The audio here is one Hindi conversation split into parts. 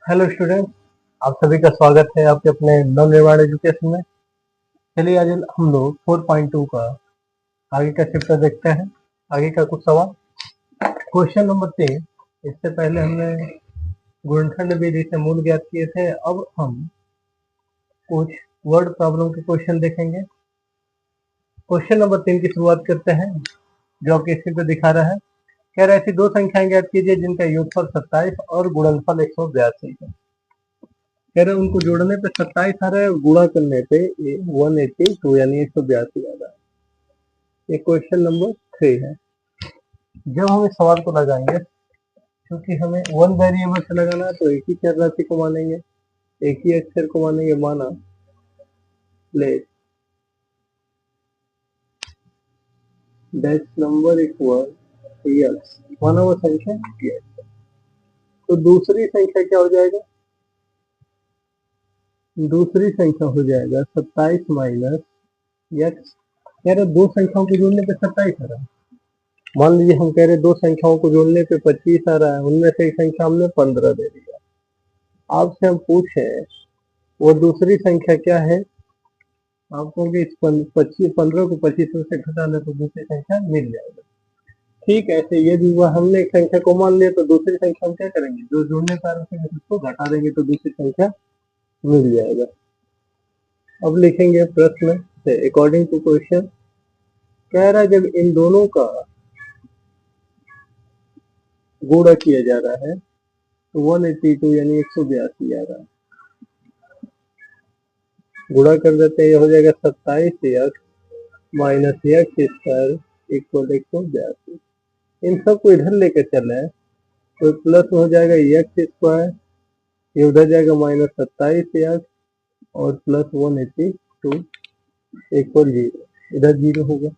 हेलो स्टूडेंट, आप सभी का स्वागत है आपके अपने नव निर्माण एजुकेशन में। चलिए आज हम लोग 4.2 का आगे का चैप्टर देखते हैं। आगे का कुछ सवाल। Question number 3। इससे पहले हमने गुणनखंड विधि से मूल ज्ञात किए थे। अब हम कुछ वर्ड प्रॉब्लम के क्वेश्चन देखेंगे। क्वेश्चन नंबर 3 की शुरुआत करते हैं, जो आपके स्क्रीन पे दिखा रहा है। कह रहा है ऐसी दो संख्याएं ज्ञात कीजिए जिनका योगफल 27 और गुणनफल 182 है। कह रहे उनको जोड़ने पे 27 आ रहा है और गुणा करने पे 182 यानी 182 आ रहा है। ये क्वेश्चन नंबर 3 है। जब हम इस सवाल को लगाएंगे, क्योंकि हमें वन वेरिएबल से लगाना है, तो एक ही चर राशि को मानेंगे, एक ही अक्षर को मानेंगे। माना let dash number equal yes, माना वो संख्या यस। तो दूसरी संख्या क्या हो जाएगा? दूसरी संख्या हो जाएगा 27 माइनस यक्स। कह रहे दो संख्याओं को जोड़ने पे 27 आ रहा है। मान लीजिए हम कह रहे दो संख्याओं को जोड़ने पे 25 आ रहा है, उनमें से एक संख्या हमने 15 दे दिया। आपसे हम पूछे वो दूसरी संख्या क्या है? आप कहोगे इस 15 को 25 में से घटा ले तो दूसरी संख्या मिल जाएगा। ठीक है, ऐसे यदि हुआ हमने एक संख्या को मान लिया तो दूसरी संख्या हम क्या करेंगे? जो जोड़ने का है उसको घटा देंगे तो दूसरी संख्या मिल जाएगा। अब लिखेंगे प्रश्न से अकॉर्डिंग टू क्वेश्चन। कह रहा है जब इन दोनों का गुणा किया जा रहा है तो 182 यानी 182 आ रहा है। गुणा कर देते हैं, ये हो जाएगा 27 x minus x square equal 182। इन सबको इधर लेकर चले तो प्लस हो जाएगा एक्स स्क्वायर, ये उधर जाएगा माइनस 27 एक्स और प्लस 182 इक्वल 0। इधर 0 होगा।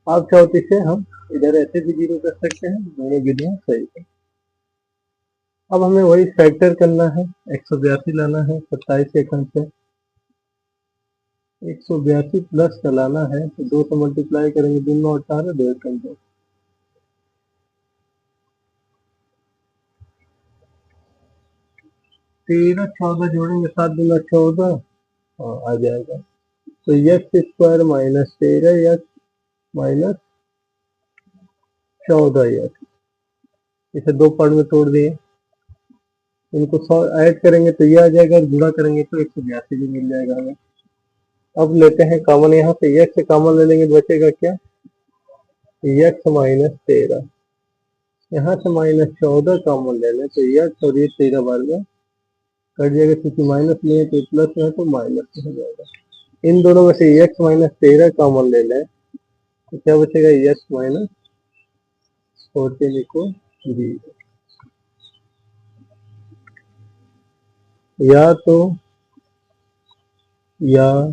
आप चाहो तो इसे हम इधर ऐसे भी 0 कर सकते हैं, दोनों विधियां सही है। अब हमें वही फैक्टर करना है, 182 लाना है 27 के खंड से। 182 प्लस का लाना है तो 2 से मल्टीप्लाई करेंगे, 2 9 18, 2 1 2। 13 14 जोड़ेंगे, 7 दूना 14 आ जाएगा। तो x square minus 13 x minus 14 x, इसे दो पार्ट में तोड़ दिए। इनको ऐड करेंगे तो ये आ जाएगा और गुणा करेंगे तो 182 भी मिल जाएगा हमें। अब लेते हैं कॉमन, यहाँ से एक्स से कॉमन ले लेंगे तो बचेगा क्या? X minus 13। यहाँ से माइनस 14 कॉमन ले लें तो एक्स और ये 13 बार में कट जाएगा, क्योंकि माइनस में है तो प्लस में है तो माइनस में हो जाएगा। इन दोनों में से एक्स माइनस 13 कॉमन ले लें तो क्या बचेगा? X minus 14 equal 0। या तो या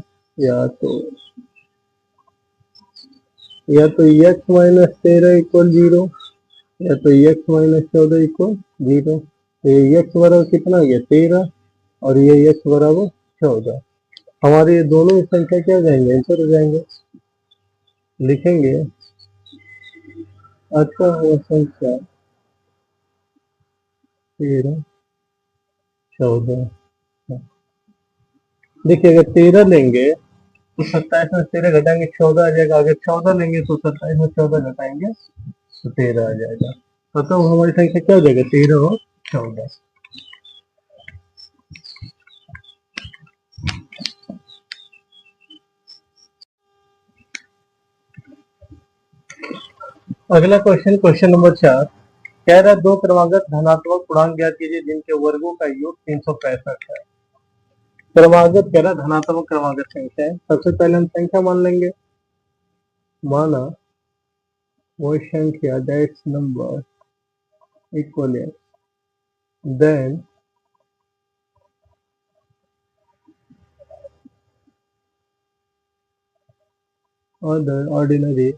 तो एक्स माइनस 13 इक्वल 0 या तो एक्स माइनस 14 इक्वल 0। तो ये एक्स बराबर कितना हो गया? 13 और ये एक्स बराबर 14। हमारे ये दोनों ही संख्या क्या हो जाएंगे? आंसर हो जाएंगे। लिखेंगे अतः वो संख्या 13 14। देखिए अगर 13 लेंगे तो 27 में 13 घटाएंगे 14 आ जाएगा। अगर 14 लेंगे तो 27 में 14 घटाएंगे तो 13 आ जाएगा। तो हमारी संख्या क्या हो जाएगा? 13 और 14। अगला क्वेश्चन, क्वेश्चन नंबर 4। कह रहा है दो क्रमागत धनात्मक पूर्णांक ज्ञात कीजिए जिनके वर्गों का योग 365 है। क्रमागत कह रहा है धनात्मक क्रमागत संख्या है। सबसे पहले हम संख्या मान लेंगे। माना वो संख्या दैट्स नंबर इक्वल है, देन अदर ऑर्डिनरी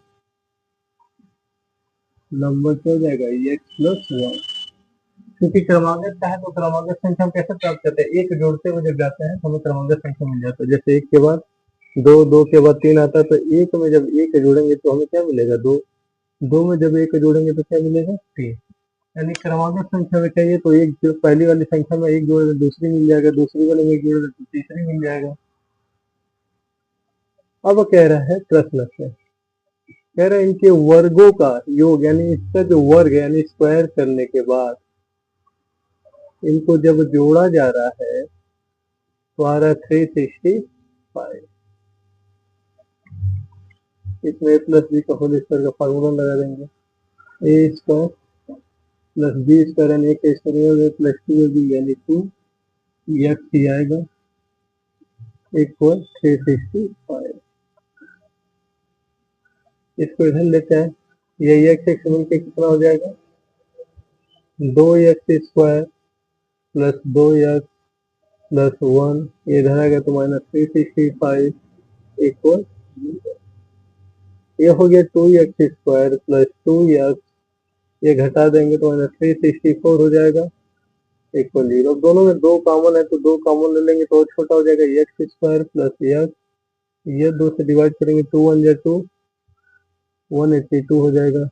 नंबर क्या हो जाएगा? X plus 1। क्योंकि क्रमागत का है तो क्रमागत संख्या हम कैसे प्राप्त करते हैं? एक जोड़ते हुए जब जाते हैं तो हमें क्रमागत संख्या मिल जाता है। जैसे एक के बाद दो, दो के बाद तीन आता है, तो एक में जब एक जोड़ेंगे तो हमें क्या मिलेगा? दो। दो में जब एक जोड़ेंगे तो क्या मिलेगा? तीन। यानी क्रमागत संख्या में चाहिए तो एक जो पहली वाली संख्या में एक जोड़ दे दूसरी मिल जाएगा, दूसरी वाले में एक जोड़ दे तो तीसरी मिल जाएगा। अब कह रहा है प्रश्न से, कह रहा है इनके वर्गों का योग, यानी इसका जो वर्ग यानी स्क्वायर करने के बाद इनको जब जोड़ा जा रहा है तो आ रहा है 365। इसमें प्लस बी का होल स्क्वायर का फार्मूला लगा देंगे, ए स्क्वायर प्लस बी स्क्वायर यानी एक स्क्वायर प्लस 2ab यानी 2x ही आएगा इक्वल 365। इसको इधर लेते हैं, ये x मिलकर कितना हो जाएगा 2x square plus 2x plus 1, ये इधर आ गया तो माइनस 365 इक्वल, ये हो गया 2x स्क्वायर प्लस 2x, ये घटा देंगे तो माइनस 364 हो जाएगा इक्वल 0। दोनों में दो कॉमन है तो दो कॉमन ले लेंगे तो छोटा हो जाएगा एक्स स्क्वायर प्लस एक्स, ये दो से डिवाइड करेंगे 2 1 जा 2, 182 हो जाएगा।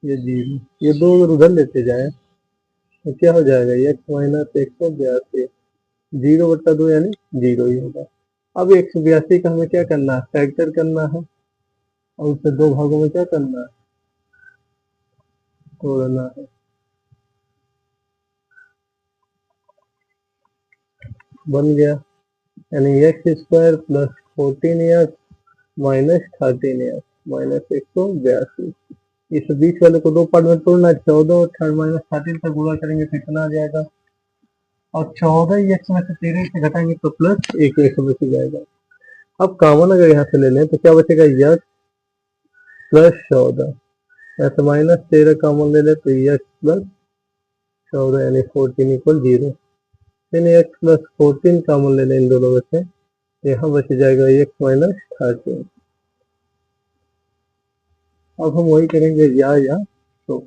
ये 0, ये दो अगर उधर लेते जाए तो क्या हो जाएगा एक्स माइनस 182, 0/2 यानी 0 ही होगा। अब 182 का हमें क्या करना है, फैक्टर करना है और उसे दो भागों में क्या करना है, तोड़ना है। बन गया, यानी x square plus 14x minus 13x minus 182। इस बीच वाले को दो पार्ट में तोड़ना है, 14 और माइनस 13 का गुणा करेंगे तो कितना आ जाएगा, और 14 एक्स में से 13 से घटाएंगे तो प्लस 1 एक्स बच जाएगा। अब कॉमन अगर यहाँ से ले लें तो क्या बचेगा, एक्स प्लस 14, ऐसे माइनस 13 कॉमन ले लें तो एक्स प्लस 14 यानी 14 इक्वल 0। फिर एक्स प्लस 14 कॉमन ले लें इन दोनों में से, यहाँ बच जाएगा एक्स माइनस 13। अब हम वही करेंगे या तो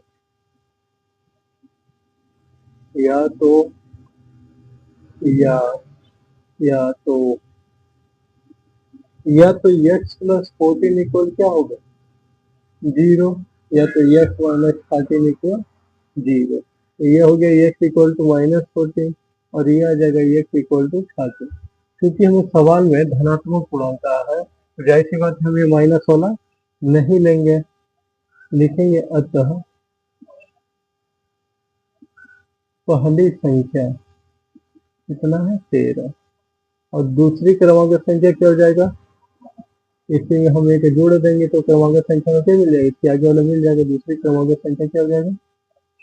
या तो या या तो या तो x प्लस 14 इक्वल क्या होगा 0, या तो x माइनस 13 इक्वल 0। ये हो गया x इक्वल टू माइनस 14 और ये आ जाएगा x इक्वल टू 13। क्योंकि हमें सवाल में धनात्मक पूर्णांक कहा है तो जाहिर सी बात हम ये माइनस वाला नहीं लेंगे, लिखेंगे अतः पहली संख्या कितना है 13 और दूसरी क्रमांक संख्या क्या हो जाएगा, इसी में हम एक जोड़ देंगे तो क्रमांक संख्या में क्या मिल जाएगा, इसके आगे वाला मिल जाएगा, दूसरी क्रमांक संख्या क्या हो जाएगा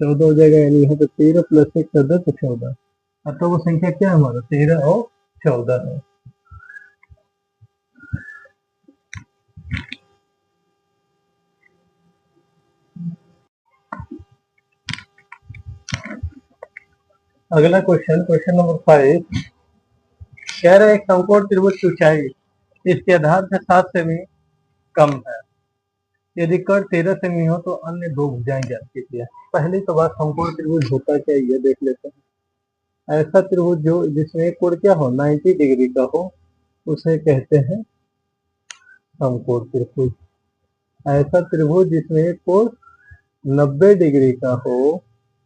14 हो जाएगा। यानी यहाँ पे 13 प्लस 1 कर दे तो 14, अब तो वो संख्या क्या है हमारा 13 और 14 है। अगला क्वेश्चन, क्वेश्चन नंबर 5, कह रहा है एक समकोण त्रिभुज की ऊंचाई इसके आधार से 7 सेमी कम है, यदि कर्ण 13 सेमी हो तो अन्य दो भुजाएं ज्ञात कीजिए। पहली तो बात समकोण त्रिभुज होता क्या ये देख लेते हैं। ऐसा त्रिभुज जो जिसमें कोण क्या हो 90 डिग्री का हो उसे कहते हैं समकोण त्रिभुज। ऐसा त्रिभुज जिसमें कोण 90 डिग्री का हो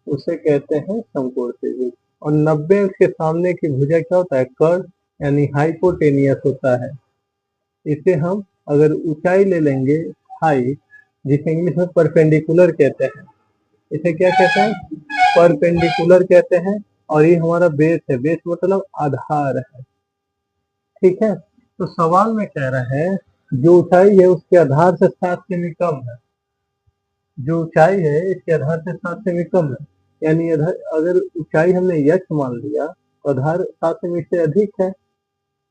उसे कहते हैं समकोण त्रिभुज। और 90 के सामने की भुजा क्या होता है, कर्ण यानी हाइपोटेनियस होता है। इसे हम अगर ऊंचाई ले लेंगे हाइट, जिसे इंग्लिश में परपेंडिकुलर कहते हैं, इसे क्या कहते हैं परपेंडिकुलर कहते हैं। और ये हमारा बेस है, बेस मतलब आधार है, ठीक है। तो सवाल में कह रहा है जो ऊंचाई है उसके आधार से 7 सेमी कम है, जो ऊंचाई है इसके आधार से 7 सेमी कम है। यानी अगर ऊंचाई हमने यक्ष मान लिया तो आधार 7 सेमी से अधिक है,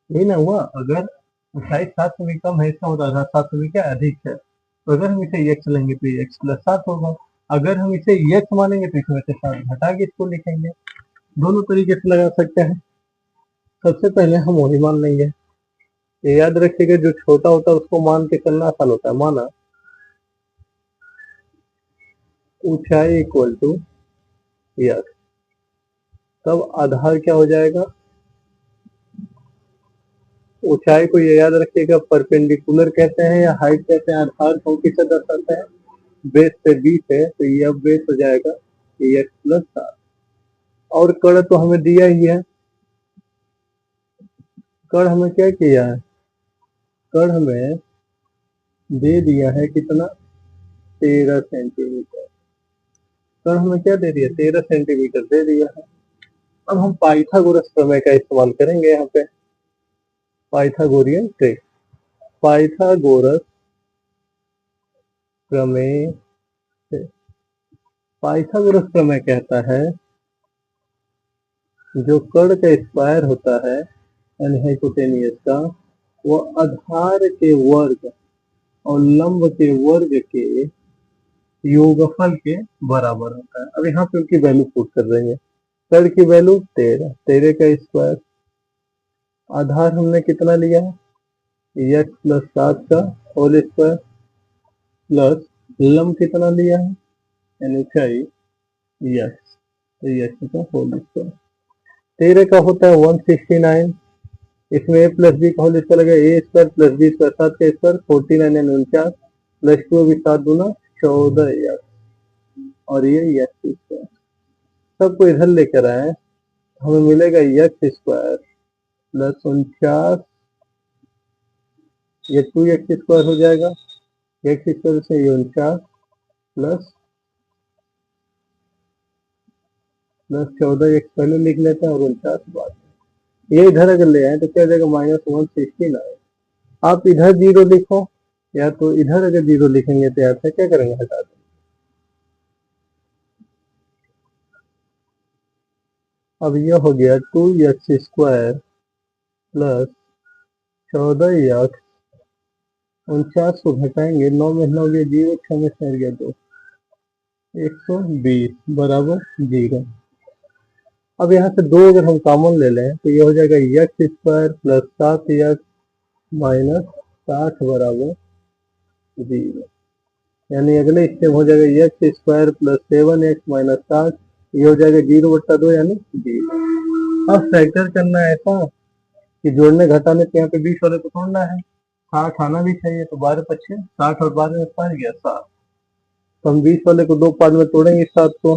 यही ना हुआ। अगर ऊंचाई 7 सेमी कम है इसका मतलब आधार 7 सेमी क्या अधिक है, तो अगर हम इसे यक्ष लेंगे तो यक्ष प्लस 7 होगा। अगर हम इसे यक्ष मानेंगे तो इसमें से 7 घटा के इसको लिखेंगे। दोनों तरीके से लगा सकते हैं। सबसे पहले हम वही मान लेंगे, ये याद रखिएगा जो छोटा होता है उसको मान के चलना आसान होता है। माना ऊंचाई इक्वल टू यक्ष, तब आधार क्या हो जाएगा ऊंचाई को ये याद रखिएगा, परपेंडिकुलर कहते हैं या हाइट कहते हैं। आधार को किससे दर्शाते हैं? बेस से 20 है तो ये अब बेस हो जाएगा x प्लस 7। और कड़ तो हमें दिया ही है। कड़ हमें क्या किया है? कड़ हमें दे दिया है कितना? 13 सेंटीमीटर। कड़ हमें क्या दे दिया? 13 सेंटीमीटर दे दिया है। अब हम पाइथागोरस प्रमेय का इस्तेमाल करेंगे यहाँ पे। Pythagorean trick. पाइथागोरस प्रमेय। पाइथागोरस प्रमेय कहता है जो कर्ण का स्क्वायर होता है यानी हाइपोटेनियस का, वो आधार के वर्ग और लंब के वर्ग के योगफल के बराबर होता है। अब यहाँ पे उनकी वैल्यू पुट कर देंगे। कर्ण की वैल्यू 13, 13 का स्क्वायर। आधार हमने कितना लिया है? x प्लस 7 का होल स्क्वायर प्लस लंब कितना लिया है यानी ऊंचाई x, तो x का होल स्क्वायर। 13 का होता है 169, इसमें a प्लस बी का होल स्क्वायर लगेगा a square plus B square, 7 का स्क्वायर 49 यानी 49 प्लस 2 भी 7 दूना 14 और ये x स्क्वायर। सबको इधर लेकर आए, हमें मिलेगा x स्क्वायर प्लस 49, ये 2x स्क्वायर हो जाएगा। x स्क्वायर से ये 49 प्लस 14, x पहले लिख लेते हैं और 49 बाद में। ये इधर अगर ले आए तो क्या हो जाएगा? -169। आप इधर 0 लिखो या तो इधर अगर 0 लिखेंगे तो यहाँ से क्या करेंगे? हटा दें। अब यह हो गया 2x स्क्वायर प्लस 14x, 49 को घटाएंगे 9 में 9 गया 0, 6 में 4 गया 2, 120 बराबर 0। अब यहाँ से 2 अगर हम कॉमन ले लें तो ये हो जाएगा x square plus 7x minus 60 बराबर 0। यानी अगले स्टेप हो जाएगा x square plus 7x minus 60, ये हो जाएगा 0/2 यानी 0। अब फैक्टर करना है ऐसा कि जोड़ने घटाने पे यहाँ पे 20 वाले को तोड़ना है, 60 आना भी चाहिए। तो 12 पच्चे 60 और 12 में 5 गया 7, तो हम 20 वाले को 2 पार्ट में तोड़ेंगे 7 को,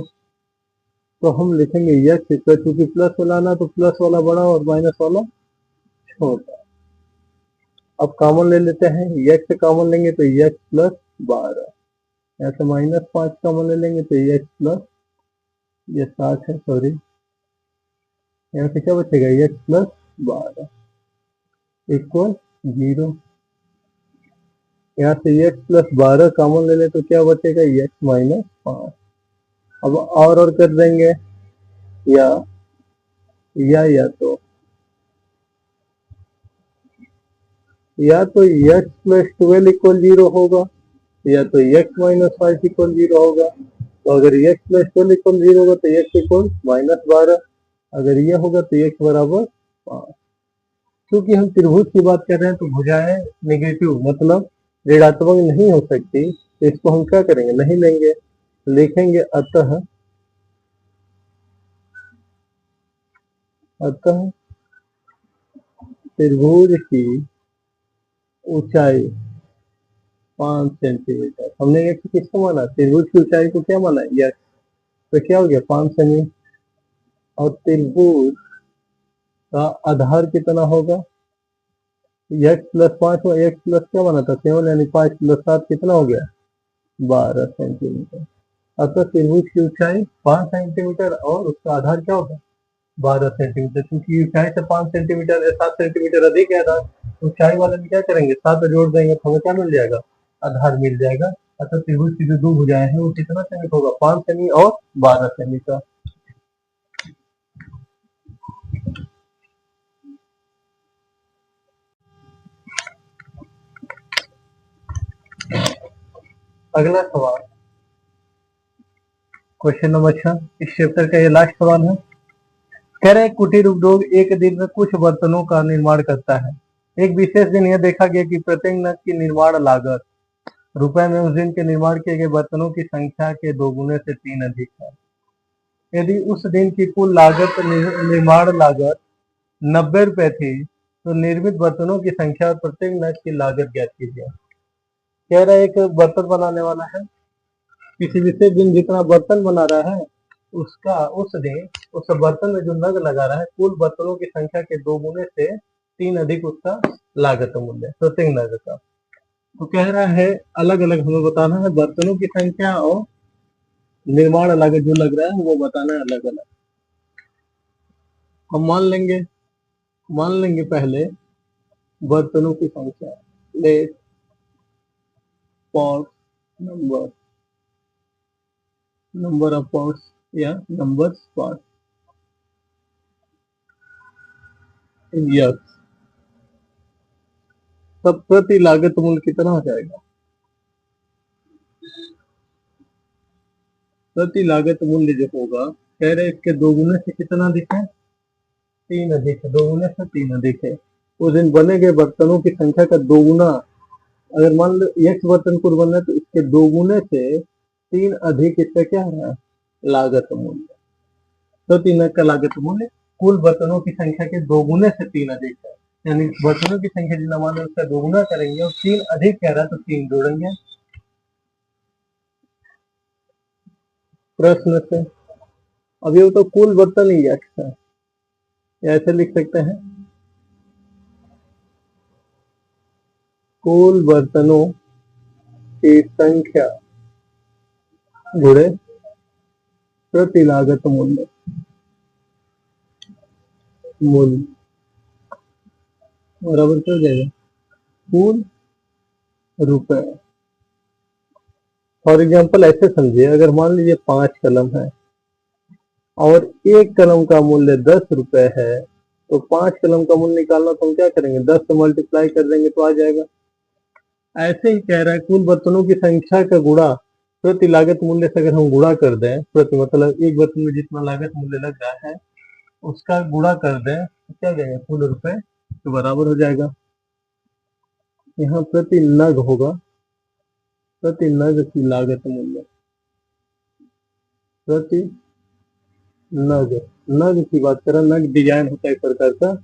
तो हम लिखेंगे x स्क्वायर, क्योंकि प्लस वाला आना तो प्लस वाला बड़ा और माइनस वाला छोटा। अब कॉमन ले लेते हैं, x कॉमन लेंगे तो x प्लस 12, ऐसे -5 कॉमन ले लेंगे तो x प्लस, ये 60 है सॉरी, यहाँ से क्या बचेगा? x plus 12 equal 0। यहाँ से x प्लस 12 कॉमन ले ले तो क्या बचेगा? x minus 5। अब और कर देंगे या तो x प्लस 12 इक्वल 0 होगा या तो x माइनस 5 इक्वल 0 होगा। तो अगर x प्लस 12 इक्वल 0 होगा तो x इक्वल -12, अगर ये होगा तो x बराबर 5। क्योंकि हम त्रिभुज की बात कर रहे हैं तो भुजाएं नेगेटिव मतलब ऋणात्मक नहीं हो सकती, तो इसको हम क्या करेंगे? नहीं लेंगे, लिखेंगे अतः त्रिभुज की ऊंचाई 5 सेंटीमीटर। हमने ये किसको माना? त्रिभुज की ऊंचाई को क्या माना? यस, तो क्या हो गया? 5 सेमी। और त्रिभुज का आधार कितना होगा? x प्लस 5 में x प्लस क्या बना था? 7 यानी 5 प्लस 7 कितना हो गया? 12 सेंटीमीटर। अतः त्रिभुज की ऊंचाई 5 सेंटीमीटर और उसका आधार क्या होगा? 12 सेंटीमीटर। क्योंकि ऊंचाई से 5 सेंटीमीटर 7 सेंटीमीटर अधिक है आधार, ऊंचाई वाले में क्या करेंगे? 7 जोड़ देंगे तो हमें क्या मिल जाएगा? आधार मिल जाएगा। अतः त्रिभुज की जो दो भुजाएं हैं वो कितना सेमी होगा? 5 सेमी और 12 सेमी का। अगला सवाल, क्वेश्चन नंबर 6, इस चैप्टर का ये लास्ट सवाल है। कह रहे कुटीर उद्योग एक दिन में कुछ बर्तनों का निर्माण करता है। एक विशेष दिन यह देखा गया कि प्रत्येक नग की निर्माण लागत रुपए में उस दिन के निर्माण किए गए बर्तनों की संख्या के 2 गुने से 3 अधिक है। यदि उस दिन की कुल लागत निर्माण लागत 90 रुपए थी तो निर्मित बर्तनों की संख्या और प्रत्येक नग की लागत ज्ञात कीजिए। कह रहा है एक बर्तन बनाने वाला है, किसी विशेष दिन जितना बर्तन बना रहा है उसका उस दिन उस बर्तन में जो नग लगा रहा है कुल बर्तनों की संख्या के 2 गुने से 3 अधिक उसका लागत मूल्य प्रत्येक नग का। तो कह रहा है अलग अलग हमें बताना है बर्तनों की संख्या और निर्माण लागत जो लग रहा है वो बताना है अलग अलग। हम मान लेंगे पहले बर्तनों की संख्या, plate, pot, number, number of pots या नंबर्स पॉट, यस। तब प्रति लागत मूल्य कितना हो जाएगा? प्रति लागत मूल्य जो होगा, कह रहे इसके 2 गुने से कितना अधिक है? 3 अधिक है। 2 गुने से 3 अधिक है। उस दिन बने गए बर्तनों की संख्या का 2 गुना, अगर मान लो एक बर्तन कुल बन रहा है तो इसके 2 गुने से 3 अधिक इसका क्या है? लागत मूल्य। तो 3 का लागत मूल्य कुल बर्तनों की संख्या के 2 गुने से 3 अधिक है, यानी बर्तनों की संख्या जितना मान लो उसका 2 गुना करेंगे और 3 अधिक कह रहा है तो 3 जोड़ेंगे प्रश्न से। अब ये तो कुल बर्तन ही x है, ऐसे लिख सकते हैं कुल बर्तनों की संख्या गुणे प्रति लागत मूल्य बराबर क्या हो जाएगा? कुल रुपए। फॉर एग्जाम्पल ऐसे समझिए, अगर मान लीजिए 5 कलम है और एक कलम का मूल्य 10 रुपए है, तो 5 कलम का मूल्य निकालना तो हम क्या करेंगे? 10 से मल्टीप्लाई कर देंगे तो आ जाएगा। ऐसे ही कह रहा है कुल बर्तनों की संख्या का गुणा प्रति लागत मूल्य से अगर हम गुणा कर दें, प्रति मतलब एक बर्तन में जितना लागत मूल्य लग रहा है उसका गुणा कर दें तो क्या जाएगा? कुल रुपए तो बराबर हो जाएगा। यहाँ प्रति नग होगा, प्रति नग की लागत मूल्य, प्रति नग, नग की बात करें, नग डिजाइन होता है एक प्रकार का,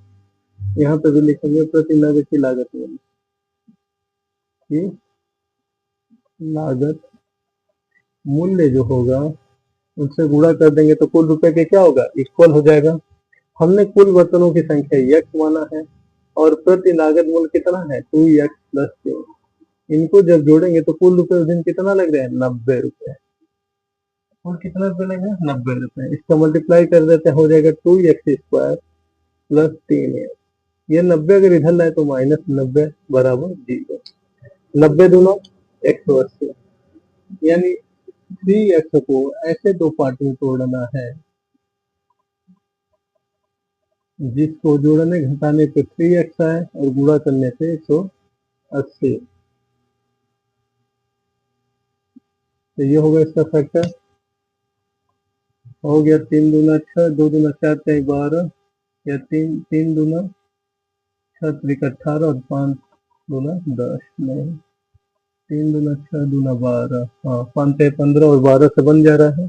यहाँ पे भी लिखेंगे प्रति नग की लागत मूल्य की लागत मूल्य जो होगा उनसे गुणा कर देंगे तो कुल रुपए के क्या होगा? इक्वल हो जाएगा। हमने कुल बर्तनों की संख्या x माना है और प्रति लागत मूल्य कितना है? 2x plus 2। इनको जब जोड़ेंगे तो कुल रुपए उस दिन कितना लग रहे हैं? 90 रुपए। कुल कितना रुपए लग रहे हैं? 90 रुपए। इसका मल्टीप्लाई कर देते हैं, हो जाएगा 2x स्क्वायर प्लस 3x। ये 90 अगर इधर लाए तो माइनस 90 बराबर 0। 90 दूना 180, यानी 3x को ऐसे दो पार्ट में तोड़ना है जिसको जोड़ने घटाने पे 3x आए और गुणा करने पे 180। तो ये होगा इसका फैक्टर। हो गया 3 दूना 6, 2 दूना 4, 3 12, या 3 दूना 6 त्रिक 18 और 5 दूना 10, नहीं 3 दूना 6 दूना 12, हाँ 5 15 और 12 से बन जा रहा है।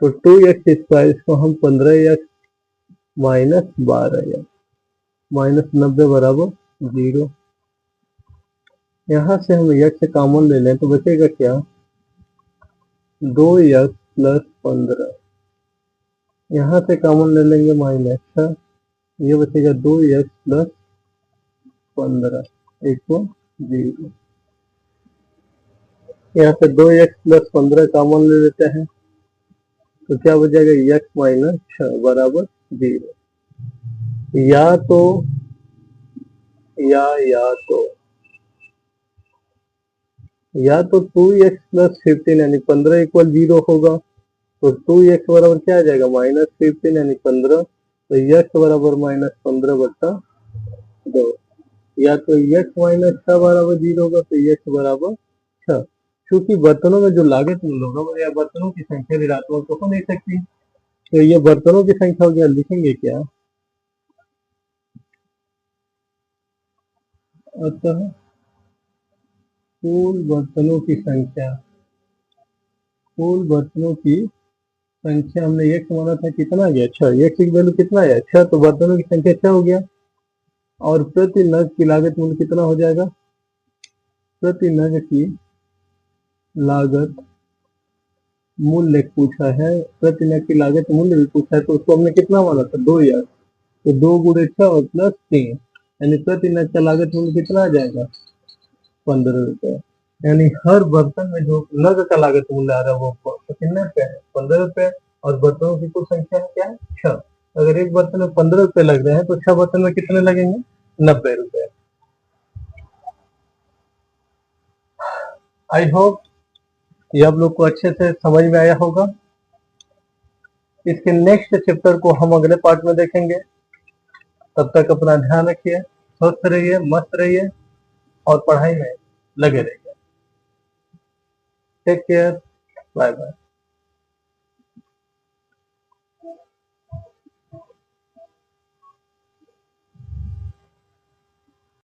तो 2x स्क्वायर इसको हम 15x माइनस 12 माइनस 90 बराबर 0। यहाँ से हम x कॉमन ले लें तो बचेगा क्या? 2x प्लस 15, यहाँ से कॉमन ले लेंगे माइनस 6, ये बचेगा 2x प्लस 15 इक्वल 0। यहाँ से 2x प्लस 15 कॉमन ले लेते हैं तो क्या बचेगा? x माइनस 6 बराबर 0। या तो या तो 2x प्लस 15 यानी 15 इक्वल 0 होगा, तो 2x बराबर क्या आ जाएगा? माइनस 15 यानी 15, तो x बराबर माइनस 15 बट्टा 2। या तो x माइनस 6 बराबर 0 होगा तो x बराबर 6। क्योंकि बर्तनों में जो लागत मूल्य होगा या बर्तनों की संख्या ऋणात्मक तो हो नहीं सकती, तो ये बर्तनों की संख्या हो गया। लिखेंगे क्या? अतः कुल बर्तनों की संख्या, कुल बर्तनों की संख्या हमने x माना था, कितना आ गया? 6। x की वैल्यू कितना है? 6, तो बर्तनों की संख्या 6 हो गया। और प्रति नग की लागत मूल्य कितना हो जाएगा? प्रति नग की लागत मूल्य पूछा है, प्रति नग की लागत मूल्य भी पूछा है, तो उसको हमने कितना माना था? 2000। तो 2 गुणे 6 और प्लस 3, यानी प्रति नग का लागत मूल्य कितना आ जाएगा? 15 रुपए। यानी हर बर्तन में जो नग का लागत मूल्य आ रहा है वो कितने रुपए है? 15 रुपए। और बर्तनों की कुल संख्या है क्या है? 6। अगर एक बर्तन में 15 रुपए लग रहे हैं तो 6 बर्तन में कितने लगेंगे? 90 रुपए। आई होप ये आप लोग को अच्छे से समझ में आया होगा। इसके नेक्स्ट चैप्टर को हम अगले पार्ट में देखेंगे। तब तक अपना ध्यान रखिए, स्वस्थ रहिए, मस्त रहिए और पढ़ाई में लगे रहिए। Take care, bye bye.